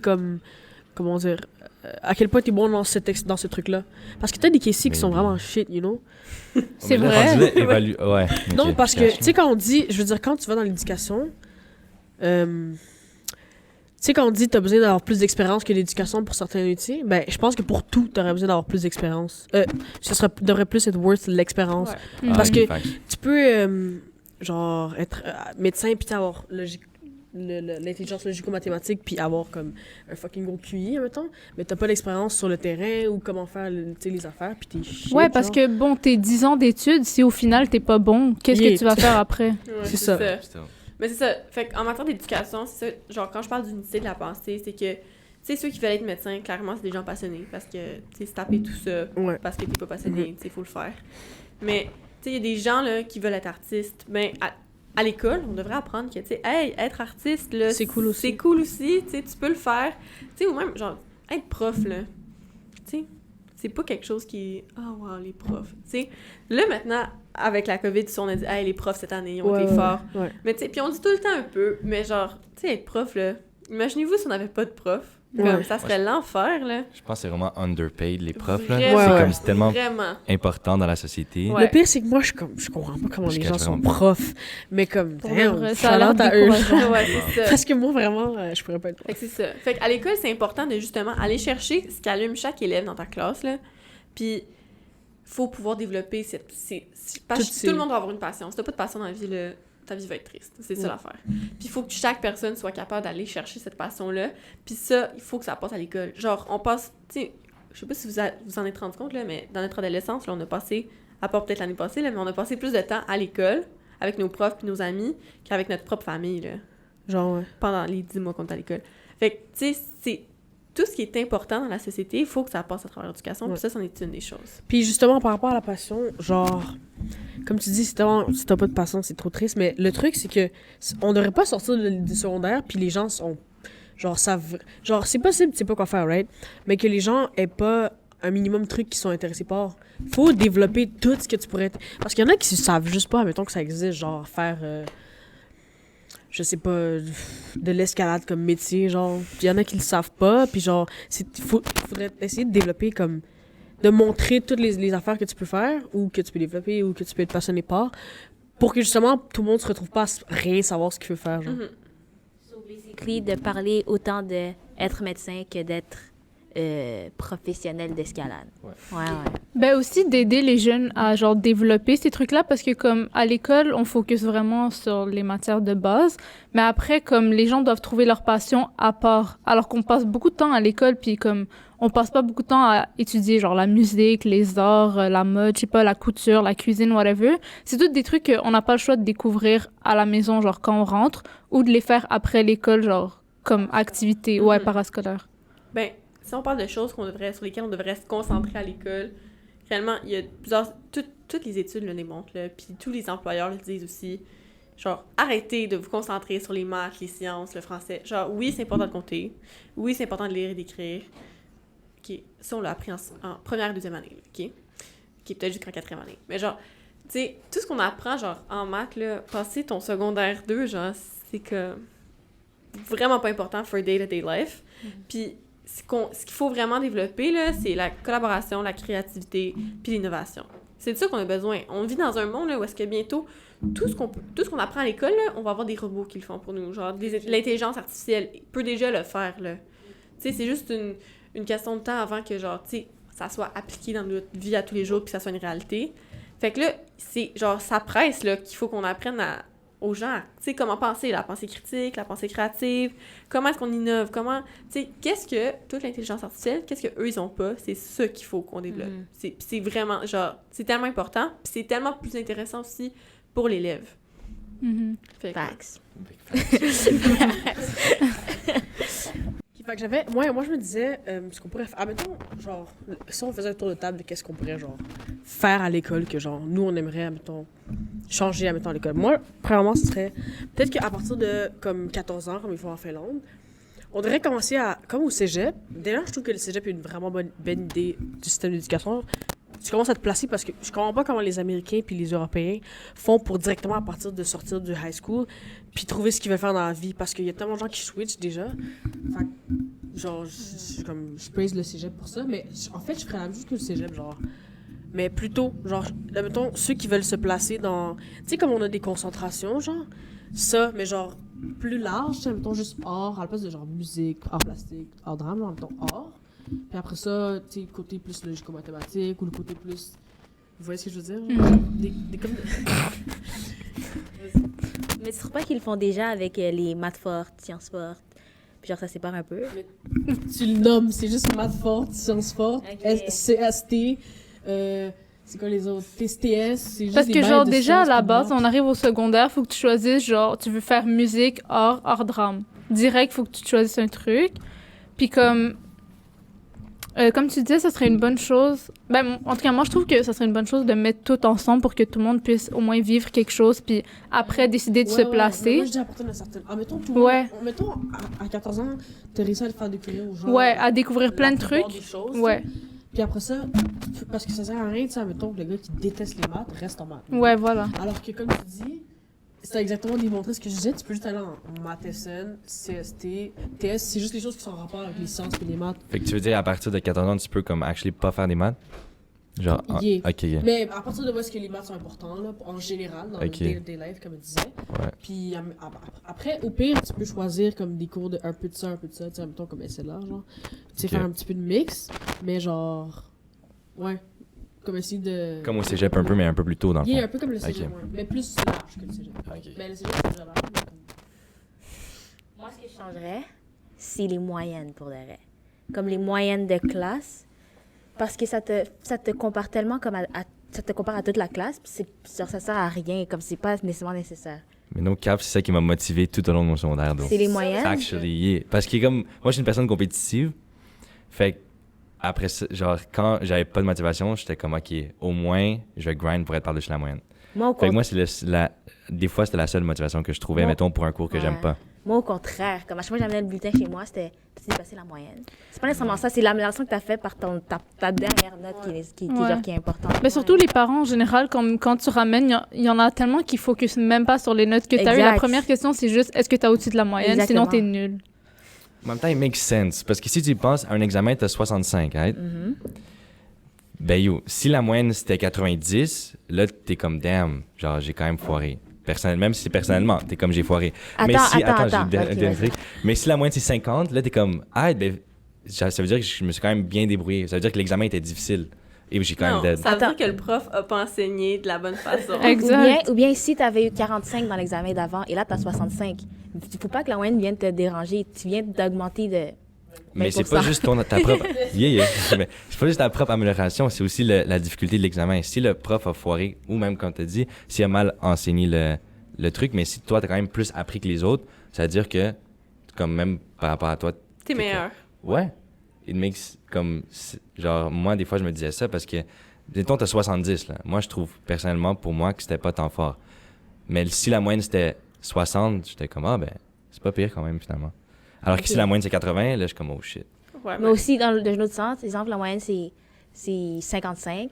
comme, comment dire, à quel point t'es bon dans ce truc-là. Parce que t'as des caissiers qui sont vraiment shit, you know? C'est Mais là, vrai. rendu là, ouais. Non, ok, parce je que, cache. tu sais, quand on dit, je veux dire, quand tu vas dans l'éducation, tu sais, quand on dit t'as besoin d'avoir plus d'expérience que l'éducation pour certains métiers, ben, je pense que pour tout, t'aurais besoin d'avoir plus d'expérience. Devrait plus être worth l'expérience. Ouais. Parce que facts. tu peux, genre, être médecin puis avoir l'intelligence logico-mathématique puis avoir comme un fucking gros QI, mettons, mais t'as pas l'expérience sur le terrain ou comment faire tu sais, les affaires puis t'es shit, Ouais, parce genre. que, bon, tes 10 ans d'études, si au final t'es pas bon, qu'est-ce que tu vas faire après? Ouais, C'est ça. Mais c'est ça. Fait qu'en matière d'éducation, c'est ça. Genre, quand je parle d'unité de la pensée, c'est que, tu sais, ceux qui veulent être médecins, clairement, c'est des gens passionnés. Parce que, tu sais, se taper tout ça, Ouais. parce que t'es pas passionné, tu sais, faut le faire. Mais, tu sais, il y a des gens, là, qui veulent être artistes. Ben, à l'école, on devrait apprendre que, tu sais, hey, être artiste, là, C'est cool aussi. C'est cool aussi, tu sais, tu peux le faire. Tu sais, ou même, genre, être prof, là. Tu sais, c'est pas quelque chose qui est « Ah, wow, les profs ». Tu sais, là, maintenant, avec la COVID, on a dit « Hey, les profs, cette année, ils ont été forts. » Ouais. Mais tu sais, puis on dit tout le temps un peu, mais genre, tu sais, être prof, là, imaginez-vous si on n'avait pas de prof. Comme, Ouais. ça serait l'enfer, là. Je pense que c'est vraiment underpaid, les profs, là. Vraiment, C'est Ouais. comme, c'est tellement Vraiment. important dans la société. Ouais. Le pire, c'est que moi, je comprends pas comment Je les gens cache sont vraiment pas. profs. Mais comme, Pour damn, vrai, ça a l'air shout-out à eux. décourageant. Ouais, c'est ça. Parce que moi, vraiment, je pourrais pas être Fait prof. que c'est ça. Fait qu'à l'école, c'est important de justement aller chercher ce qui allume chaque élève dans ta classe, là. Puis, faut pouvoir développer parce Toutes que ces- tout le monde doit avoir une passion. Si t'as pas de passion dans la vie, là, ta vie va être triste. C'est ça Ouais. l'affaire. Puis, il faut que chaque personne soit capable d'aller chercher cette passion-là. Puis ça, il faut que ça passe à l'école. Genre, on passe, tu sais, je sais pas si vous en êtes rendu compte, là, mais dans notre adolescence, là, on a passé, à part peut-être l'année passée, là, mais on a passé plus de temps à l'école, avec nos profs puis nos amis, qu'avec notre propre famille, là, Genre, ouais. pendant les 10 mois qu'on est à l'école. Fait que, tu sais, c'est tout ce qui est important dans la société, il faut que ça passe à travers l'éducation, Ouais. puis ça, c'en est une des choses. Puis justement, par rapport à la passion, genre, comme tu dis, si t'as pas de passion, c'est trop triste. Mais le truc, c'est que on devrait pas sortir du secondaire, puis les gens sont, genre, savent, genre, c'est possible, tu sais pas quoi faire, right? Mais que les gens aient pas un minimum de trucs qui sont intéressés par. Faut développer tout ce que tu pourrais... Parce qu'il y en a qui savent juste pas, mettons que ça existe, genre, faire... je sais pas, de l'escalade comme métier, genre. Puis il y en a qui le savent pas, puis genre, faudrait essayer de développer comme... de montrer toutes les affaires que tu peux faire, ou que tu peux développer, ou que tu peux être passionné par, pour que justement, tout le monde se retrouve pas à rien savoir ce qu'il veut faire, genre. Mhm. So basically, de parler autant d'être médecin que d'être professionnel d'escalade. Ouais. Ben aussi d'aider les jeunes à genre développer ces trucs-là parce que comme à l'école, on focus vraiment sur les matières de base, mais après comme les gens doivent trouver leur passion à part alors qu'on passe beaucoup de temps à l'école puis comme on passe pas beaucoup de temps à étudier genre la musique, les arts, la mode, je sais pas, la couture, la cuisine, whatever. C'est tous des trucs qu'on n'a pas le choix de découvrir à la maison genre quand on rentre ou de les faire après l'école genre comme activité ouais parascolaire. Ben, si on parle de choses sur lesquelles on devrait se concentrer à l'école, réellement, il y a plusieurs... Toutes les études le démontrent, là, puis tous les employeurs le disent aussi. Genre, arrêtez de vous concentrer sur les maths, les sciences, le français. Genre, oui, c'est important de compter. Oui, c'est important de lire et d'écrire. OK, ça, on l'a appris en première et deuxième année, OK? OK, peut-être jusqu'en quatrième année. Mais genre, tu sais, tout ce qu'on apprend, genre, en maths, là, passer ton secondaire 2, genre, c'est comme vraiment pas important for day-to-day life. Puis, ce qu'il faut vraiment développer, là, c'est la collaboration, la créativité, puis l'innovation. C'est de ça qu'on a besoin. On vit dans un monde là, où est-ce que bientôt, tout ce qu'on apprend à l'école, là, on va avoir des robots qui le font pour nous. Genre, l'intelligence artificielle peut déjà le faire, là. Tu sais, c'est juste une question de temps avant que, genre, tu sais, ça soit appliqué dans notre vie à tous les jours puis que ça soit une réalité. Fait que là, c'est, genre, ça presse, là, qu'il faut qu'on apprenne aux gens, tu sais, comment penser, la pensée critique, la pensée créative, comment est-ce qu'on innove, comment, tu sais, qu'est-ce que toute l'intelligence artificielle, qu'est-ce qu'eux, ils ont pas, c'est ça qu'il faut qu'on développe. C'est vraiment, genre, c'est tellement important, puis c'est tellement plus intéressant aussi pour l'élève. Fait que- Facts. Fait que j'avais... Moi, je me disais, ce qu'on pourrait faire... Admettons, genre, si on faisait un tour de table de qu'est-ce qu'on pourrait, genre, faire à l'école que, genre, nous, on aimerait, admettons, changer, admettons, à l'école. Moi, premièrement, ce serait... Peut-être qu'à partir de, comme, 14 ans, comme ils font en Finlande, on devrait commencer à... Comme au cégep. D'ailleurs, je trouve que le cégep est une vraiment bonne idée du système d'éducation. Tu commences à te placer parce que je comprends pas comment les Américains puis les Européens font pour directement, à partir de sortir du high school, puis trouver ce qu'ils veulent faire dans la vie. Parce qu'il y a tellement de gens qui switchent déjà. Fait que, genre, je praise le cégep pour ça, mais en fait, je ferais la même chose que le cégep, genre. Mais plutôt, genre, mettons, ceux qui veulent se placer dans... Tu sais, comme on a des concentrations, genre, ça, mais genre, plus large, tu sais, mettons, juste art, à la place de genre musique, art plastique, art drame, genre, mettons, art. Puis après ça, tu sais, le côté plus logico-mathématique ou le côté plus... Vous voyez ce que je veux dire? Comme... Mais tu trouves pas qu'ils le font déjà avec les maths fortes, sciences fortes? Puis genre, ça sépare un peu. Tu le nommes, c'est juste maths forte, sciences fortes, Ok. CST, c'est quoi les autres? TSTS, c'est juste Parce des que bails genre de déjà à sciences la puis de base, maths. on arrive au secondaire, faut que tu choisisses genre tu veux faire musique, art drame. Direct, faut que tu choisisses un truc. Puis comme tu disais, ça serait une bonne chose. Ben, en tout cas, moi, je trouve que ça serait une bonne chose de mettre tout ensemble pour que tout le monde puisse au moins vivre quelque chose, puis après décider de se Mais placer. moi, je dis à partir d'un certain... Ah, mettons, tout le Ouais. monde... Mettons, à 14 ans, t'as réussi à le faire découvrir aux gens. Ouais, à découvrir plein de la plupart trucs. des choses, Ouais. Puis après ça, parce que ça sert à rien, tu sais, mettons que le gars qui déteste les maths reste en maths. Ouais, voilà. Alors que, comme tu dis, c'est exactement démontré ce que je disais, tu peux juste aller en maths SN, CST, TS, c'est juste les choses qui sont en rapport avec les sciences et les maths. Fait que tu veux dire, à partir de 14 ans, tu peux comme actually pas faire des maths? Genre, Yeah. ok, yeah. Mais à partir de où est-ce que les maths sont importants, là, en général, dans Ok. le day-to-day life, comme je disais. Ouais. Puis après, au pire, tu peux choisir comme des cours de un peu de ça, un peu de ça, tu sais, mettons comme SLR, genre. Tu sais, Ok. faire un petit peu de mix, mais genre. Ouais. Comme essayer de. Comme au cégep un peu, mais un peu plus tôt dans le Yeah, fond. un peu comme le cégep, Ok. ouais. Mais plus large que le cégep. Ok. Mais le cégep, c'est déjà large. mais comme- Moi, ce que je changerais, c'est les moyennes pour de vrai. Comme les moyennes de classe. Parce que ça te compare tellement comme ça te compare à toute la classe. Puis genre, ça sert à rien. Comme c'est pas nécessairement nécessaire. Mais no cap, c'est ça qui m'a motivé tout au long de mon secondaire. donc. C'est les moyennes. Actually, yeah. Parce que comme, moi, je suis une personne compétitive. Fait que, après ça, genre, quand j'avais pas de motivation, j'étais comme, OK, au moins, je vais grind pour être par-dessus la moyenne. Moi, au Fait que contraire. moi, des fois, c'était la seule motivation que je trouvais, Moi- mettons, pour un cours que j'aime Ouais. pas. Moi, au contraire, comme à chaque fois que j'amenais le bulletin chez moi, c'était tu dépasser la moyenne. C'est pas nécessairement ça, c'est l'amélioration que tu as faite par ta dernière note Ouais. genre, qui est importante. Mais surtout, les parents, en général, comme quand tu ramènes, il y en a tellement qui focus même pas sur les notes que tu as eues. La Exact. première question, c'est juste est-ce que tu as au-dessus de la moyenne? Exactement. Sinon, tu es nul. En même temps, it makes sense. Parce que si tu y penses, à un examen, t'as 65, right? Mhm. Ben yo, si la moyenne c'était 90, là, t'es comme, damn, genre, j'ai quand même foiré. Même si c'est personnellement, t'es comme, j'ai foiré. Mais Attends, si, attends. j'ai Ok, vas-y. Mais si la moyenne c'est 50, là, t'es comme, ah, ben, ça veut dire que je me suis quand même bien débrouillé. Ça veut dire que l'examen était difficile. Et j'ai quand Non, même dead. ça veut Attends. dire que le prof a pas enseigné de la bonne façon. Exact. Ou bien si tu avais eu 45 dans l'examen d'avant et là, tu as 65. Il faut pas que la moyenne vienne te déranger. Tu viens d'augmenter de. Mais c'est 20%. pas juste ta propre. Yeah. Mais c'est pas juste ta propre amélioration, c'est aussi la difficulté de l'examen. Si le prof a foiré, ou même comme tu as dit, s'il a mal enseigné le truc, mais si toi, tu as quand même plus appris que les autres, ça veut dire que, comme même par rapport à toi. T'es meilleur. Ouais. It makes comme. Genre, moi, des fois, je me disais ça parce que. Mettons, t'as 70, là. Moi, je trouve, personnellement, pour moi, que c'était pas tant fort. Mais si la moyenne, c'était 60, j'étais comme, ah, ben, c'est pas pire quand même, finalement. Alors que Ok. si la moyenne, c'est 80, là, je suis comme, oh shit. Ouais, Mais aussi, dans un autre sens, exemple, la moyenne, c'est 55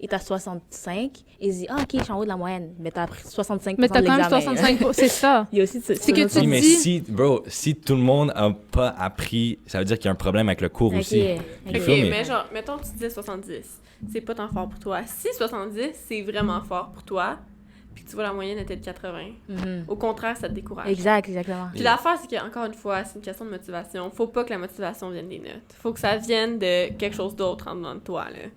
et tu as 65. Et ils disent, ah, OK, je suis en haut de la moyenne. Mais tu as appris 65 Mais de tu as quand même l'examen. 65 C'est ça. Il y a aussi C'est que tu Oui, mais dis- si tout le monde a pas appris, ça veut dire qu'il y a un problème avec le cours Ok, aussi. ok. Ok, feel me? mais genre, mettons, tu disais 70. C'est pas tant fort pour toi. Si 70, c'est vraiment fort pour toi, puis que tu vois la moyenne était de 80, Mhm. au contraire, ça te décourage. Exactement. Puis l'affaire, c'est qu'encore une fois, c'est une question de motivation. Faut pas que la motivation vienne des notes. Faut que ça vienne de quelque chose d'autre en dedans de toi, là.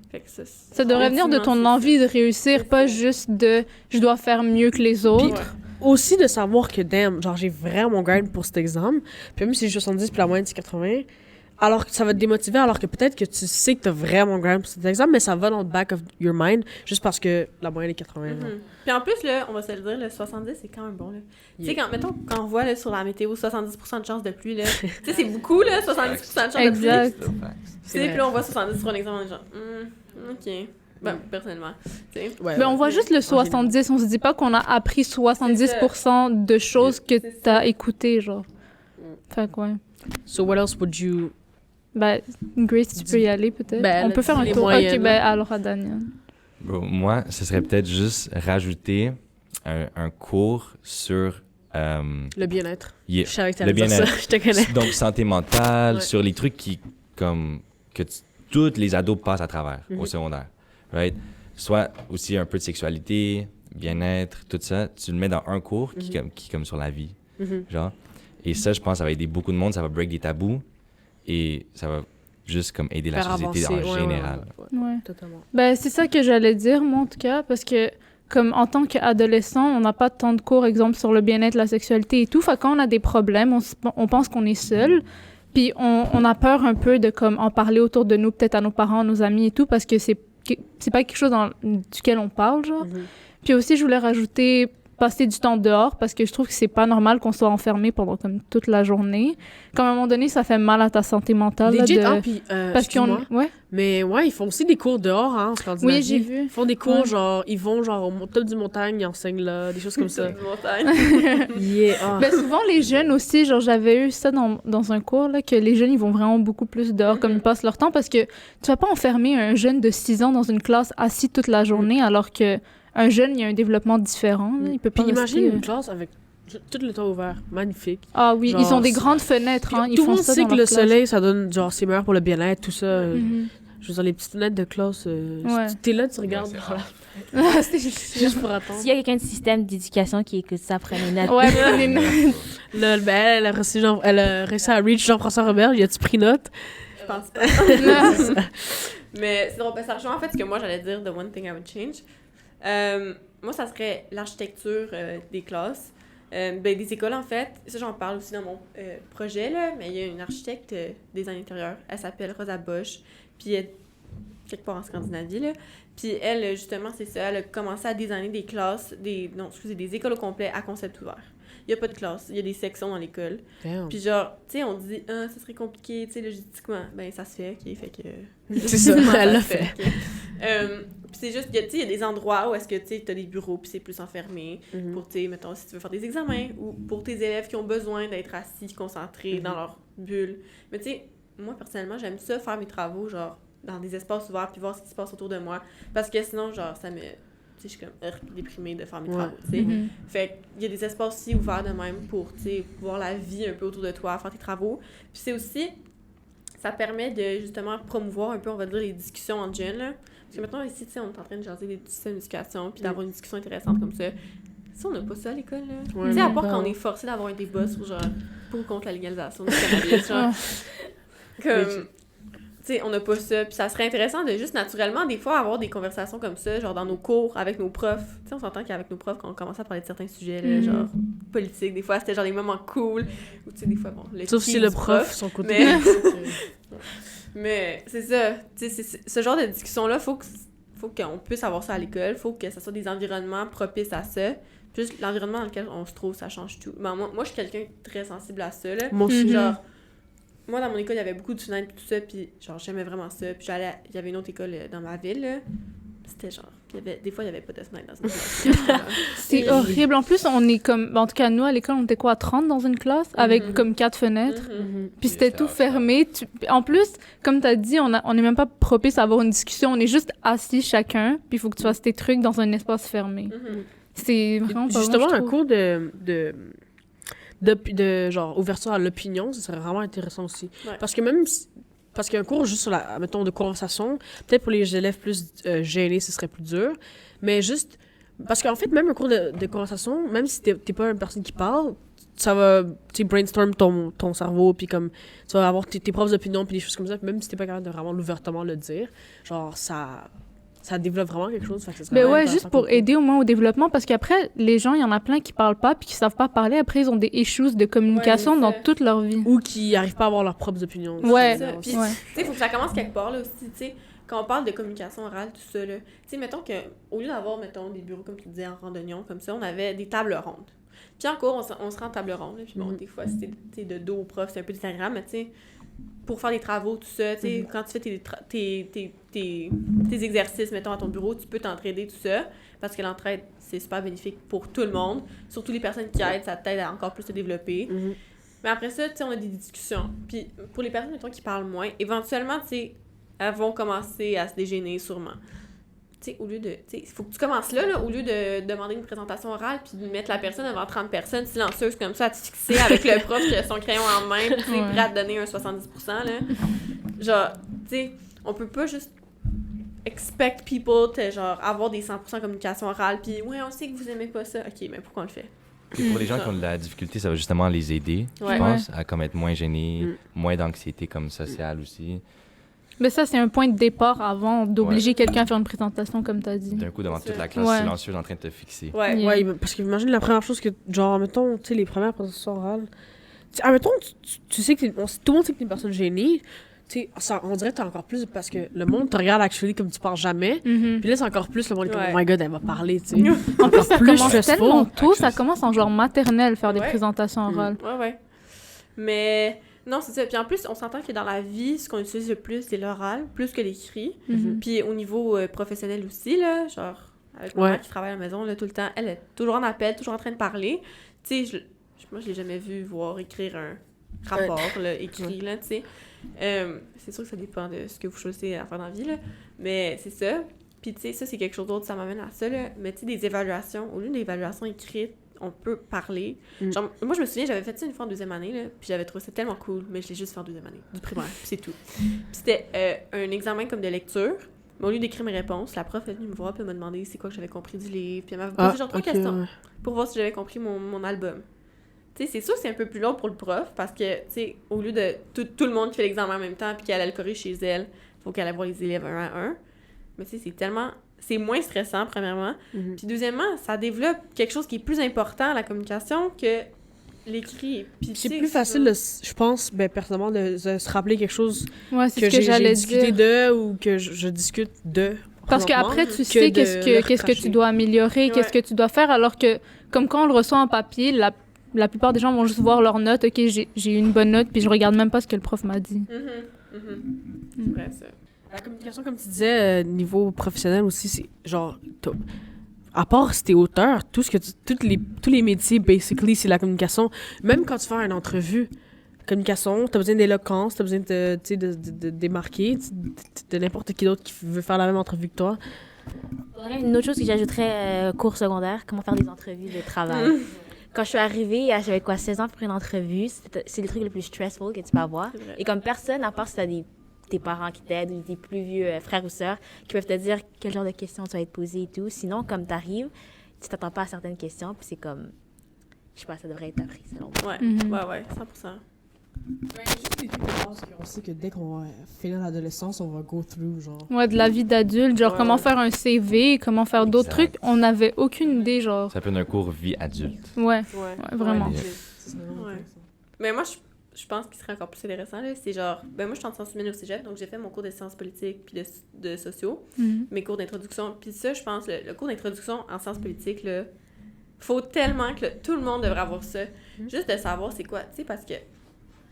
Fait que Ça devrait venir de ton envie de réussir, pas juste de je dois faire mieux que les autres. Ouais. Aussi de savoir que, damn, genre, j'ai vraiment grind pour cet examen. Puis même si j'ai 70 puis la moyenne c'est 80, alors que ça va te démotiver, alors que peut-être que tu sais que t'as vraiment grind pour cet examen, mais ça va dans le back of your mind juste parce que la moyenne est 80. genre. Mhm. Puis en plus, là, on va se le dire, le 70, c'est quand même bon, là. Tu sais, mettons, quand on voit, là, sur la météo, 70% de chance de pluie, là. Tu sais, c'est beaucoup, là, 70% de chance de pluie. Exact. Tu sais, vrai. puis là, on voit 70 sur un examen, on est genre, OK. Ben, personnellement, tu sais. Ouais, Mais on ouais. voit juste le 70, on se dit pas qu'on a appris 70% de choses que C'est t'as écoutées, genre. Fait que ouais. So what else would you... Ben, Grace, tu peux y aller peut-être. Ben, On elle peut a faire dit un les tour. moyennes, Ok, ben alors à Daniel. Bro, moi, ce serait peut-être juste rajouter un cours sur Le bien-être. yeah, Je savais que le t'allais dire ça, bien-être. je te connais. Donc, santé mentale, Ouais. sur les trucs qui, comme, tous les ados passent à travers au Mhm. secondaire. Right? Soit aussi un peu de sexualité, bien-être, tout ça. Tu le mets dans un cours qui, Mhm. qui est comme sur la vie. Mhm. Genre. Et ça, je pense, ça va aider beaucoup de monde, ça va break des tabous et ça va juste comme aider la Faire société avancer, en ouais, général. ouais, Ouais. totalement. Ben, c'est ça que j'allais dire, moi, en tout cas, parce que, comme en tant qu'adolescent, on n'a pas tant de cours, exemple, sur le bien-être, la sexualité et tout. Fait que quand on a des problèmes, on pense qu'on est seul. Puis on a peur un peu de, comme, en parler autour de nous, peut-être à nos parents, nos amis et tout, parce que c'est pas quelque chose duquel on parle, genre. Mhm. Puis aussi, je voulais rajouter passer du temps dehors parce que je trouve que c'est pas normal qu'on soit enfermé pendant comme toute la journée. Comme à un moment donné, ça fait mal à ta santé mentale. là, Legit, de... puis parce qu'on... Ouais. mais ouais, ils font aussi des cours dehors, hein, en Scandinavie. Oui, j'ai vu. Ils font des cours, Ouais. genre, ils vont genre au top du montagne, ils enseignent là, des choses comme ça. Montagne. Yeah, ah. Ben, souvent, les jeunes aussi, genre, j'avais eu ça dans un cours, là, que les jeunes, ils vont vraiment beaucoup plus dehors, comme ils passent leur temps, parce que tu vas pas enfermer un jeune de 6 ans dans une classe assis toute la journée, alors que un jeune, il a un développement différent, là, il peut pas Puis imagine rester... une classe avec tout le temps ouvert, magnifique. Ah oui, genre, ils ont des c'est- grandes fenêtres, hein, ils Tout le font monde ça sait dans que le leur classe. soleil, ça donne, genre, c'est meilleur pour le bien-être, tout ça. Mhm. Je veux dire, les petites fenêtres de classe, Ouais. t'es là, tu regardes, c'est voilà, Ah, c'est juste pour attendre. S'il y a quelqu'un du système d'éducation qui écoute ça, prenez note. Ouais, mais les notes. Là, ben, elle a réussi à reach Jean-François Robert, il a-tu pris note? Je pense pas. Mais c'est drôle, ça rejoint en fait ce que moi j'allais dire, the one thing I would change. Moi, ça serait l'architecture des classes. Ben, des écoles, en fait. Ça, j'en parle aussi dans mon projet, là. Mais il y a une architecte design intérieur. Elle s'appelle Rosa Bosch. Puis elle est quelque part en Scandinavie, là. Puis elle, justement, c'est ça. Elle a commencé à designer des classes, des écoles au complet à concept ouvert. Il n'y a pas de classe. Il y a des sections dans l'école. Damn. Puis genre, tu sais, on dit, ah, ça serait compliqué, tu sais, logistiquement. Ben, ça se fait, OK, fait que... C'est ça, elle l'a fait. ok. Puis c'est juste, tu sais, il y a des endroits où est-ce que, tu sais, t'as des bureaux, puis c'est plus enfermé. Mhm. Pour, tu sais, mettons, si tu veux faire des examens, ou pour tes élèves qui ont besoin d'être assis, concentrés dans leur bulle. Mais tu sais, moi, personnellement, j'aime ça, faire mes travaux, genre, dans des espaces ouverts, puis voir ce qui se passe autour de moi. Parce que sinon, genre, ça me... Tu sais, je suis comme déprimée de faire mes travaux, tu sais. Mhm. Fait qu'il y a des espaces aussi ouverts de même pour, tu sais, voir la vie un peu autour de toi, faire tes travaux. Puis c'est aussi, ça permet de, justement, promouvoir un peu, on va dire, les discussions entre jeunes, là. Parce que maintenant, ici, tu sais, on est en train de jaser des systèmes d'éducation, puis d'avoir une discussion intéressante comme ça. Ça, on n'a pas ça à l'école, là. Ouais, Tu sais, à mais part bon. quand on est forcé d'avoir un débat sur, genre, pour ou contre la légalisation du cannabis, genre. Comme... Tu sais, on n'a pas ça. Puis ça serait intéressant de juste naturellement, des fois, avoir des conversations comme ça, genre dans nos cours, avec nos profs. Tu sais, on s'entend qu'avec nos profs, quand on commence à parler de certains sujets, là, Mhm. genre politiques, des fois, c'était genre des moments cool. Ou tu sais, des fois, bon, le Sauf key si le du prof, son côté. mais- Mais c'est ça. Tu sais, ce genre de discussion-là, faut qu'on puisse avoir ça à l'école. Faut que ce soit des environnements propices à ça. Juste l'environnement dans lequel on se trouve, ça change tout. Ben, moi, je suis quelqu'un de très sensible à ça, là. Moi aussi. Mhm. Genre, moi, dans mon école, il y avait beaucoup de fenêtres et tout ça, puis genre, j'aimais vraiment ça. Puis il y avait une autre école dans ma ville, là. C'était genre, des fois, il y avait pas de fenêtres dans une classe. C'est horrible. En plus, on est comme... En tout cas, nous, à l'école, on était quoi, 30 dans une classe, avec Mhm. comme 4 fenêtres. Mhm. Puis c'était tout fermé. En plus, comme t'as dit, on est même pas propice à avoir une discussion. On est juste assis chacun, puis il faut que tu fasses tes trucs dans un espace fermé. Mhm. C'est vraiment pas Justement, bon, je un trouve. cours de genre ouverture à l'opinion, ça serait vraiment intéressant aussi. Ouais. Parce que parce qu'un cours juste sur la, mettons, de conversation, peut-être pour les élèves plus gênés, ce serait plus dur. Mais juste, parce qu'en fait, même un cours de conversation, même si t'es pas une personne qui parle, ça va, tu sais, brainstorm ton cerveau, puis comme, tu vas avoir tes propres opinions, puis des choses comme ça, puis même si t'es pas capable de vraiment ouvertement le dire, genre, ça développe vraiment quelque chose. Fait que ça serait Ben vraiment ouais, intéressant juste pour comme cours. aider au moins au développement, parce qu'après, les gens, il y en a plein qui parlent pas, puis qui savent pas parler. Après, ils ont des issues de communication Ouais, c'est dans ça. toute leur vie. Ou qui arrivent pas à avoir leurs propres opinions. Ouais, C'est ça. Puis, ouais. tu sais, il faut que ça commence quelque part, là, aussi, tu sais. Quand on parle de communication orale, tout ça, là, tu sais, mettons qu'au lieu d'avoir, mettons, des bureaux, comme tu disais, en randonnion, comme ça, on avait des tables rondes. Puis en cours, on se rend en table ronde, là, puis bon, des fois, c'était, tu sais, de dos au prof, c'est un peu désagréable, mais tu sais, pour faire des travaux, tout ça, tu sais, quand tu fais tes exercices, mettons, à ton bureau, tu peux t'entraider, tout ça, parce que l'entraide, c'est super bénéfique pour tout le monde, surtout les personnes qui aident, ça t'aide à encore plus te développer. Mhm. Mais après ça, tu sais, on a des discussions. Puis pour les personnes, mettons, qui parlent moins, éventuellement, tu sais, elles vont commencer à se dégêner sûrement. Tu sais, au lieu de... Tu sais, il faut que tu commences là, au lieu de demander une présentation orale puis de mettre la personne devant 30 personnes silencieuses comme ça à te fixer avec le prof qui a son crayon en main puis tu sais, Ouais. prêt à te donner un 70%, là. Genre, tu sais, on peut pas juste expect people to, genre, avoir des 100% communication orale puis ouais, on sait que vous aimez pas ça. OK, mais pourquoi on le fait? Pour les gens qui ont de la difficulté, ça va justement les aider, Ouais. je pense, à comme être moins gênés, Mm. moins d'anxiété comme sociale aussi. Mais ça, c'est un point de départ avant d'obliger quelqu'un à faire une présentation, comme t'as dit. D'un coup, devant C'est toute ça. la classe Ouais. silencieuse en train de te fixer. Ouais. Yeah. Ouais, parce que imagine la première chose que, genre, mettons, tu sais, les premières présentations orales. Tu sais, mettons, tu sais que tout le monde sait que t'es une personne gênée. tu sais, on dirait que t'as encore plus parce que le monde te regarde actually comme tu parles jamais. Mhm. Puis là, c'est encore plus le monde est comme, Ouais. oh my god, elle va parler, tu sais. En plus, ça plus commence stressful. tellement tôt, ça commence en genre maternelle, faire des Ouais. présentations orales. Ouais. Mais non, c'est ça. Puis en plus, on s'entend que dans la vie, ce qu'on utilise le plus, c'est l'oral, plus que l'écrit. Mhm. Puis au niveau professionnel aussi, là, genre, avec ma Ouais. mère qui travaille à la maison, là, tout le temps, elle est toujours en appel, toujours en train de parler. Tu sais, moi, je l'ai jamais vu voir écrire un rapport, là, écrit, là, tu sais. C'est sûr que ça dépend de ce que vous choisissez à faire dans la vie, là. Mais c'est ça. Puis, tu sais, ça, c'est quelque chose d'autre, ça m'amène à ça, là. Mais, tu sais, des évaluations, au lieu d'évaluations écrites, on peut parler. Mm. Genre, moi, je me souviens, j'avais fait ça une fois en deuxième année, là, puis j'avais trouvé ça tellement cool, mais je l'ai juste fait en deuxième année, du primaire, puis c'est tout. Puis c'était un examen comme de lecture, mais au lieu d'écrire mes réponses, la prof est venue me voir, puis elle m'a demandé c'est quoi que j'avais compris du livre, puis elle m'avait posé genre 3 questions ouais. pour voir si j'avais compris mon album. Tu sais, c'est sûr que c'est un peu plus long pour le prof, parce que, tu sais, au lieu de tout le monde qui fait l'examen en même temps, puis qu'elle allait le corriger chez elle, faut qu'elle aille voir les élèves un à un. Mais tu sais, c'est moins stressant, premièrement. Mhm. Puis deuxièmement, ça développe quelque chose qui est plus important, la communication, que l'écrit. Puis C'est tu sais, plus facile, je pense, personnellement, de se rappeler quelque chose Ouais, c'est que ce que j'ai j'allais discuté dire. de ou que je discute de. Parce présentement. qu'après, tu que sais de qu'est-ce le que tu recracher. dois améliorer, qu'est-ce que tu dois faire, alors que, comme quand on le reçoit en papier, la plupart des gens vont juste voir leur note. OK, j'ai eu une bonne note, puis je regarde même pas ce que le prof m'a dit. C'est vrai, ça. La communication, comme tu disais, niveau professionnel aussi, c'est genre, à part si t'es auteur, tous les métiers, basically, c'est la communication. Même quand tu fais une entrevue, communication, t'as besoin d'éloquence, t'as besoin de démarquer, de n'importe qui d'autre qui veut faire la même entrevue que toi. Une autre chose que j'ajouterais, cours secondaire, comment faire des entrevues de travail. Quand je suis arrivée, j'avais 16 ans pour une entrevue. C'est le truc le plus stressful que tu peux avoir. C'est vrai. Et comme personne, à part si t'as tes parents qui t'aident ou tes plus vieux frères ou sœurs qui peuvent te dire quel genre de questions tu vas être posé et tout. Sinon, comme t'arrives, tu t'attends pas à certaines questions, puis c'est comme, je sais pas, ça devrait être appris selon moi. Ouais, Mhm. ouais, 100%. Juste des trucs de base qu'on sait que dès qu'on va finir l'adolescence, on va go through, genre. Ouais, de la vie d'adulte, genre Ouais. comment faire un CV, comment faire d'autres Exact. trucs. On n'avait aucune idée, genre. Ça peut être un cours vie adulte. Ouais. Ouais, vraiment. Ouais, C'est vraiment Ouais. intéressant. Mais moi, je pense qu'il serait encore plus intéressant, là, c'est genre... moi, je suis en sciences humaines au cégep, donc j'ai fait mon cours de sciences politiques puis de sociaux, Mhm. mes cours d'introduction. Puis ça, je pense, le cours d'introduction en sciences politiques, là, faut tellement que tout le monde devrait avoir ça. Juste de savoir c'est quoi, tu sais, parce que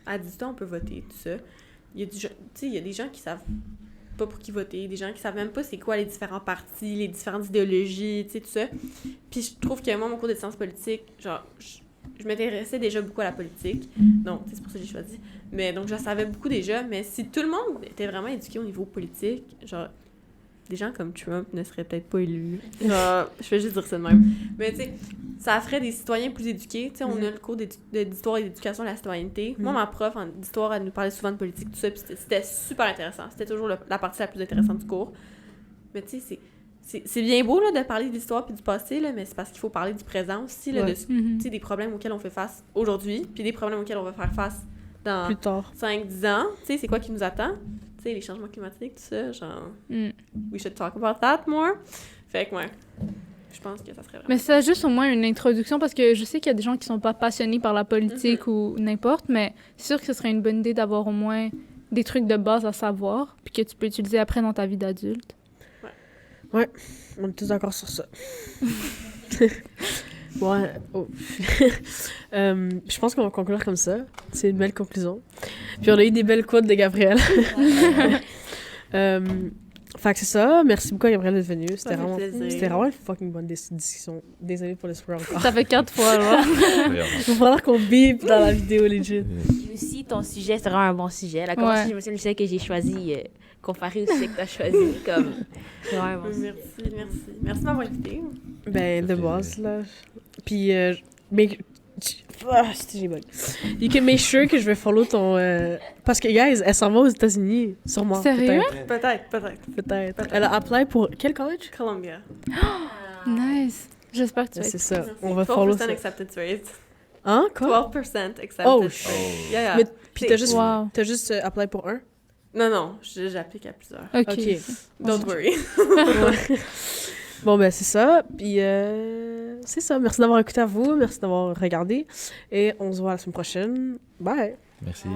à 18 ans, on peut voter, tout ça. Il y a des gens qui savent pas pour qui voter, des gens qui savent même pas c'est quoi les différents partis, les différentes idéologies, tu sais, tout ça. Puis je trouve que moi, mon cours de sciences politiques, genre, je m'intéressais déjà beaucoup à la politique. Donc, c'est pour ça que j'ai choisi. Mais donc, je savais beaucoup déjà. Mais si tout le monde était vraiment éduqué au niveau politique, genre, des gens comme Trump ne seraient peut-être pas élus. Genre, je vais juste dire ça de même. Mais tu sais, ça ferait des citoyens plus éduqués. Tu sais, on a le cours d'histoire et d'éducation de la citoyenneté. Moi, ma prof d'histoire, elle nous parlait souvent de politique, tout ça. Puis c'était super intéressant. C'était toujours la partie la plus intéressante du cours. Mais tu sais, c'est bien beau là, de parler de l'histoire puis du passé, là, mais c'est parce qu'il faut parler du présent aussi, là, Ouais. de Mhm. tu sais, des problèmes auxquels on fait face aujourd'hui, puis des problèmes auxquels on va faire face dans Plus tard. 5-10 ans. Tu sais, c'est quoi qui nous attend? Tu sais, les changements climatiques, tout ça, genre, Mm. we should talk about that more. Fait que, ouais, je pense que ça serait vraiment... Mais c'est juste au moins une introduction, parce que je sais qu'il y a des gens qui sont pas passionnés par la politique ou n'importe, mais c'est sûr que ce serait une bonne idée d'avoir au moins des trucs de base à savoir, puis que tu peux utiliser après dans ta vie d'adulte. On est tous d'accord sur ça. Ouais. Oh. Je pense qu'on va conclure comme ça. C'est une belle conclusion. Puis on a eu des belles quotes de Gabrielle. Fait que c'est ça. Merci beaucoup à Gabrielle d'être venue. Ça fait plaisir. C'était vraiment une fucking bonne discussion. Désolée pour le spoil encore. Ça fait 4 fois, là. Il va falloir qu'on bip dans la vidéo, legit. Et aussi, ton sujet, c'est vraiment un bon sujet. Là, comment Ouais. si je me souviens du sujet que j'ai choisi, comparé au sujet que tu as choisi, comme, c'est vraiment un bon sujet. Merci de m'avoir invité. Ben, de base, là. Puis, mais... Ah, j'ai bug. You can make sure que je vais follow ton... Parce que, guys, elle s'en va aux États-Unis, sûrement. Sérieux? Peut-être. Elle a appelé pour quel college? Columbia. Nice. J'espère que tu vas C'est être... ça. Merci. On va follow 12% ça. acceptance rate. Hein? Quoi? 12% acceptance Oh, rate. shit. Yeah. Mais puis t'as juste, Wow. appelé pour un? Non, j'applique à plusieurs. OK. OK. Don't worry. Bon, ben, c'est ça. Puis, c'est ça. Merci d'avoir écouté à vous. Merci d'avoir regardé. Et on se voit la semaine prochaine. Bye! Merci.